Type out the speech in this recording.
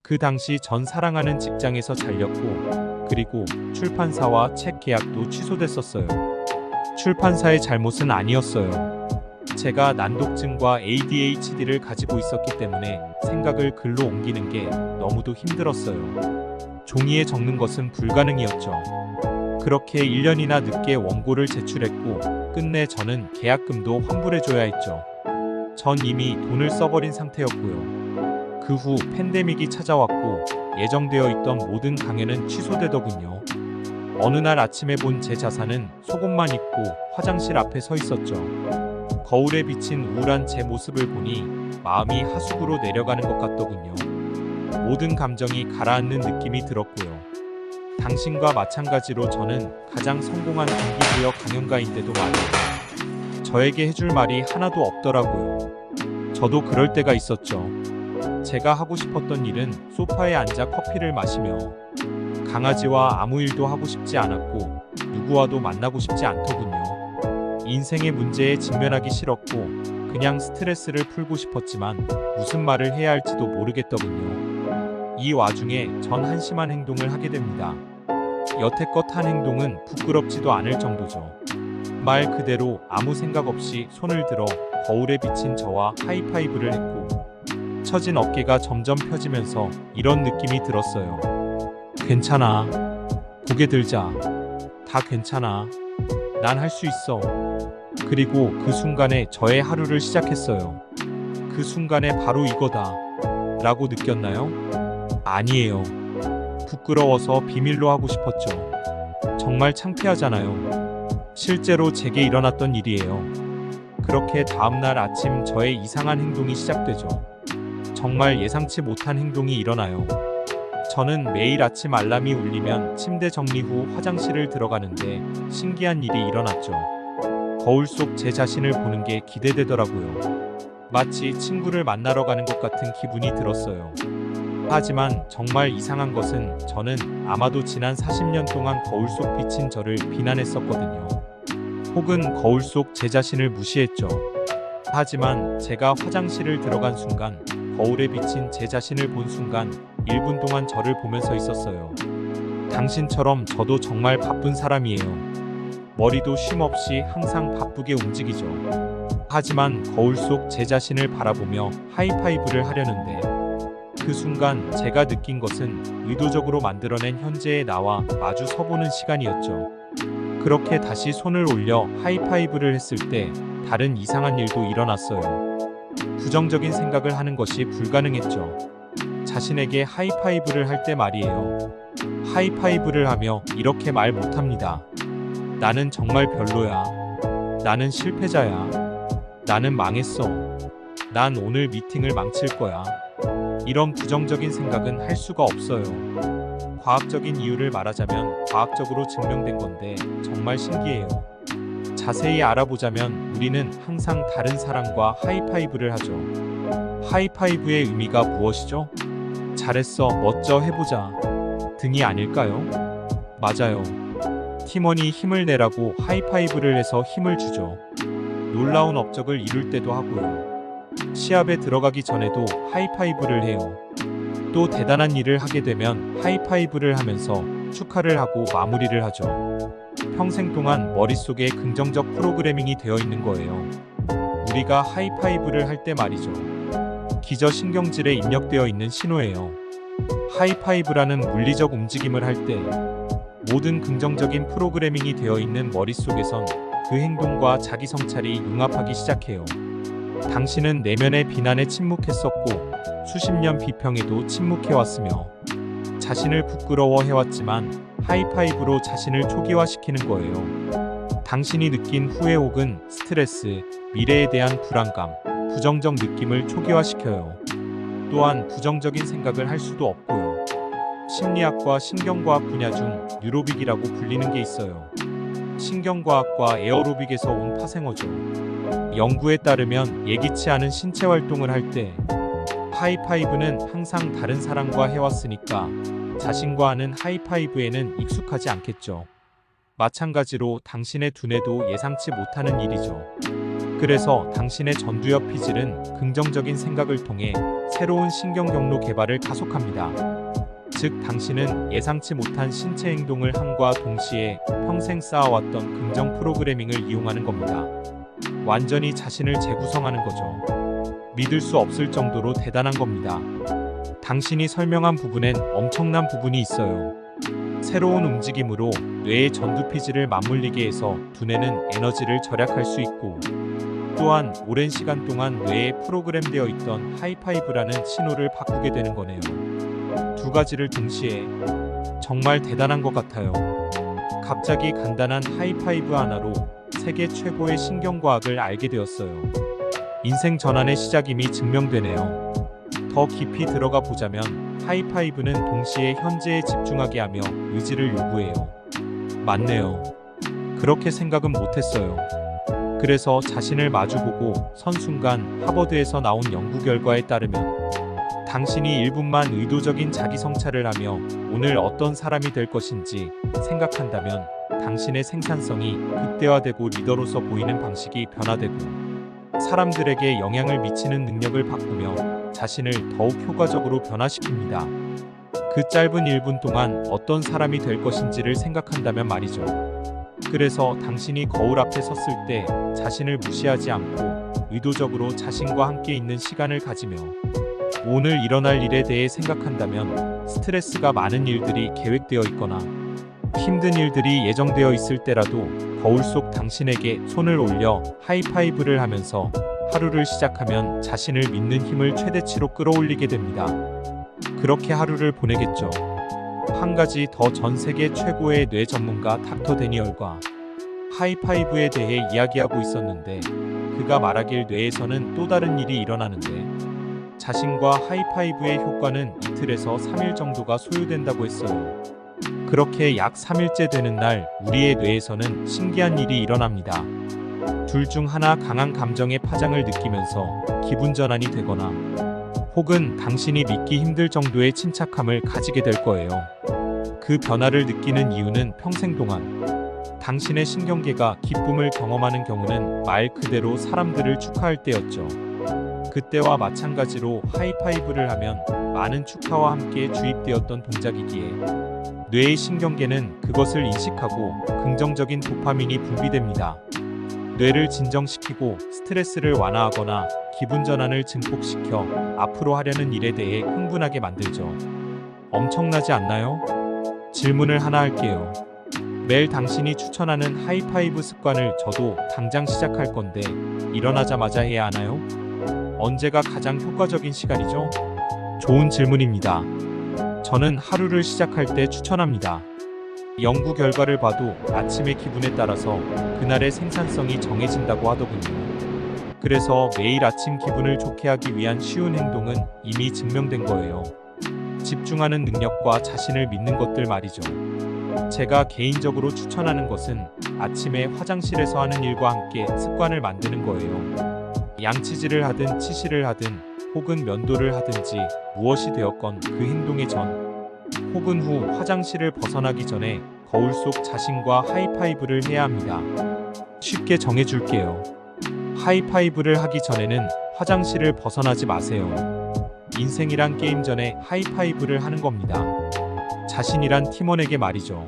그 당시 전 사랑하는 직장에서 잘렸고, 그리고 출판사와 책 계약도 취소됐었어요. 출판사의 잘못은 아니었어요. 제가 난독증과 ADHD를 가지고 있었기 때문에 생각을 글로 옮기는 게 너무도 힘들었어요. 종이에 적는 것은 불가능이었죠. 그렇게 1년이나 늦게 원고를 제출했고, 끝내 저는 계약금도 환불해줘야 했죠. 전 이미 돈을 써버린 상태였고요. 그 후 팬데믹이 찾아왔고 예정되어 있던 모든 강연은 취소되더군요. 어느 날 아침에 본 제 자산은 속옷만 입고 화장실 앞에 서 있었죠. 거울에 비친 우울한 제 모습을 보니 마음이 하수구로 내려가는 것 같더군요. 모든 감정이 가라앉는 느낌이 들었고요. 당신과 마찬가지로 저는 가장 성공한 동기부여 강연가인데도 말이에요. 저에게 해줄 말이 하나도 없더라고요. 저도 그럴 때가 있었죠. 제가 하고 싶었던 일은 소파에 앉아 커피를 마시며 강아지와 아무 일도 하고 싶지 않았고 누구와도 만나고 싶지 않더군요. 인생의 문제에 직면하기 싫었고 그냥 스트레스를 풀고 싶었지만 무슨 말을 해야 할지도 모르겠더군요. 이 와중에 전 한심한 행동을 하게 됩니다. 여태껏 한 행동은 부끄럽지도 않을 정도죠. 말 그대로 아무 생각 없이 손을 들어 거울에 비친 저와 하이파이브를 했고 처진 어깨가 점점 펴지면서 이런 느낌이 들었어요. 괜찮아. 고개 들자. 다 괜찮아. 난 할 수 있어. 그리고 그 순간에 저의 하루를 시작했어요. 그 순간에 바로 이거다 라고 느꼈나요? 아니에요. 부끄러워서 비밀로 하고 싶었죠. 정말 창피하잖아요. 실제로 제게 일어났던 일이에요. 그렇게 다음날 아침 저의 이상한 행동이 시작되죠. 정말 예상치 못한 행동이 일어나요. 저는 매일 아침 알람이 울리면 침대 정리 후 화장실을 들어가는데 신기한 일이 일어났죠. 거울 속 제 자신을 보는 게 기대되더라고요. 마치 친구를 만나러 가는 것 같은 기분이 들었어요. 하지만 정말 이상한 것은 저는 아마도 지난 40년 동안 거울 속 비친 저를 비난했었거든요. 혹은 거울 속 제 자신을 무시했죠. 하지만 제가 화장실을 들어간 순간 거울에 비친 제 자신을 본 순간 1분 동안 저를 보면서 있었어요. 당신처럼 저도 정말 바쁜 사람이에요. 머리도 쉼없이 항상 바쁘게 움직이죠. 하지만 거울 속 제 자신을 바라보며 하이파이브를 하려는데 그 순간 제가 느낀 것은 의도적으로 만들어낸 현재의 나와 마주 서보는 시간이었죠. 그렇게 다시 손을 올려 하이파이브를 했을 때 다른 이상한 일도 일어났어요. 부정적인 생각을 하는 것이 불가능했죠. 자신에게 하이파이브를 할 때 말이에요. 하이파이브를 하며 이렇게 말 못합니다. 나는 정말 별로야. 나는 실패자야. 나는 망했어. 난 오늘 미팅을 망칠 거야. 이런 부정적인 생각은 할 수가 없어요. 과학적인 이유를 말하자면 과학적으로 증명된 건데 정말 신기해요. 자세히 알아보자면 우리는 항상 다른 사람과 하이파이브를 하죠. 하이파이브의 의미가 무엇이죠? 잘했어, 멋져, 해보자 등이 아닐까요? 맞아요. 팀원이 힘을 내라고 하이파이브를 해서 힘을 주죠. 놀라운 업적을 이룰 때도 하고요. 시합에 들어가기 전에도 하이파이브를 해요. 또 대단한 일을 하게 되면 하이파이브를 하면서 축하를 하고 마무리를 하죠. 평생 동안 머릿속에 긍정적 프로그래밍이 되어 있는 거예요. 우리가 하이파이브를 할 때 말이죠. 기저신경질에 입력되어 있는 신호예요. 하이파이브라는 물리적 움직임을 할 때 모든 긍정적인 프로그래밍이 되어 있는 머릿속에선 그 행동과 자기 성찰이 융합하기 시작해요. 당신은 내면의 비난에 침묵했었고 수십 년 비평에도 침묵해왔으며 자신을 부끄러워해왔지만 하이파이브로 자신을 초기화시키는 거예요. 당신이 느낀 후회 혹은 스트레스, 미래에 대한 불안감, 부정적 느낌을 초기화시켜요. 또한 부정적인 생각을 할 수도 없고요. 심리학과 신경과학 분야 중 뉴로빅이라고 불리는 게 있어요. 신경과학과 에어로빅에서 온 파생어죠. 연구에 따르면 예기치 않은 신체 활동을 할 때 하이파이브는 항상 다른 사람과 해왔으니까 자신과 하는 하이파이브에는 익숙하지 않겠죠. 마찬가지로 당신의 두뇌도 예상치 못하는 일이죠. 그래서 당신의 전두엽 피질은 긍정적인 생각을 통해 새로운 신경 경로 개발을 가속합니다. 즉, 당신은 예상치 못한 신체 행동을 함과 동시에 평생 쌓아왔던 긍정 프로그래밍을 이용하는 겁니다. 완전히 자신을 재구성하는 거죠. 믿을 수 없을 정도로 대단한 겁니다. 당신이 설명한 부분엔 엄청난 부분이 있어요. 새로운 움직임으로 뇌의 전두피질을 맞물리게 해서 두뇌는 에너지를 절약할 수 있고, 또한 오랜 시간 동안 뇌에 프로그램되어 있던 하이파이브라는 신호를 바꾸게 되는 거네요. 두 가지를 동시에. 정말 대단한 것 같아요. 갑자기 간단한 하이파이브 하나로 세계 최고의 신경과학을 알게 되었어요. 인생 전환의 시작임이 증명되네요. 더 깊이 들어가 보자면 하이파이브는 동시에 현재에 집중하게 하며 의지를 요구해요. 맞네요. 그렇게 생각은 못했어요. 그래서 자신을 마주보고 선 순간 하버드에서 나온 연구 결과에 따르면 당신이 1분만 의도적인 자기 성찰을 하며 오늘 어떤 사람이 될 것인지 생각한다면 당신의 생산성이 극대화되고 리더로서 보이는 방식이 변화되고 사람들에게 영향을 미치는 능력을 바꾸며 자신을 더욱 효과적으로 변화시킵니다. 그 짧은 1분 동안 어떤 사람이 될 것인지를 생각한다면 말이죠. 그래서 당신이 거울 앞에 섰을 때 자신을 무시하지 않고 의도적으로 자신과 함께 있는 시간을 가지며 오늘 일어날 일에 대해 생각한다면 스트레스가 많은 일들이 계획되어 있거나 힘든 일들이 예정되어 있을 때라도 거울 속 당신에게 손을 올려 하이파이브를 하면서 하루를 시작하면 자신을 믿는 힘을 최대치로 끌어올리게 됩니다. 그렇게 하루를 보내겠죠. 한 가지 더, 전 세계 최고의 뇌 전문가 닥터 데니얼과 하이파이브에 대해 이야기하고 있었는데 그가 말하길 뇌에서는 또 다른 일이 일어나는데 자신과 하이파이브의 효과는 이틀에서 3일 정도가 소요된다고 했어요. 그렇게 약 3일째 되는 날 우리의 뇌에서는 신기한 일이 일어납니다. 둘 중 하나, 강한 감정의 파장을 느끼면서 기분 전환이 되거나 혹은 당신이 믿기 힘들 정도의 침착함을 가지게 될 거예요. 그 변화를 느끼는 이유는 평생 동안 당신의 신경계가 기쁨을 경험하는 경우는 말 그대로 사람들을 축하할 때였죠. 그때와 마찬가지로 하이파이브를 하면 많은 축하와 함께 주입되었던 동작이기에 뇌의 신경계는 그것을 인식하고 긍정적인 도파민이 분비됩니다. 뇌를 진정시키고 스트레스를 완화하거나 기분 전환을 증폭시켜 앞으로 하려는 일에 대해 흥분하게 만들죠. 엄청나지 않나요? 질문을 하나 할게요. 매일 당신이 추천하는 하이파이브 습관을 저도 당장 시작할 건데 일어나자마자 해야 하나요? 언제가 가장 효과적인 시간이죠? 좋은 질문입니다. 저는 하루를 시작할 때 추천합니다. 연구 결과를 봐도 아침의 기분에 따라서 그날의 생산성이 정해진다고 하더군요. 그래서 매일 아침 기분을 좋게 하기 위한 쉬운 행동은 이미 증명된 거예요. 집중하는 능력과 자신을 믿는 것들 말이죠. 제가 개인적으로 추천하는 것은 아침에 화장실에서 하는 일과 함께 습관을 만드는 거예요. 양치질을 하든 치실을 하든 혹은 면도를 하든지 무엇이 되었건 그 행동의 전 혹은 후 화장실을 벗어나기 전에 거울 속 자신과 하이파이브를 해야 합니다. 쉽게 정해줄게요. 하이파이브를 하기 전에는 화장실을 벗어나지 마세요. 인생이란 게임 전에 하이파이브를 하는 겁니다. 자신이란 팀원에게 말이죠.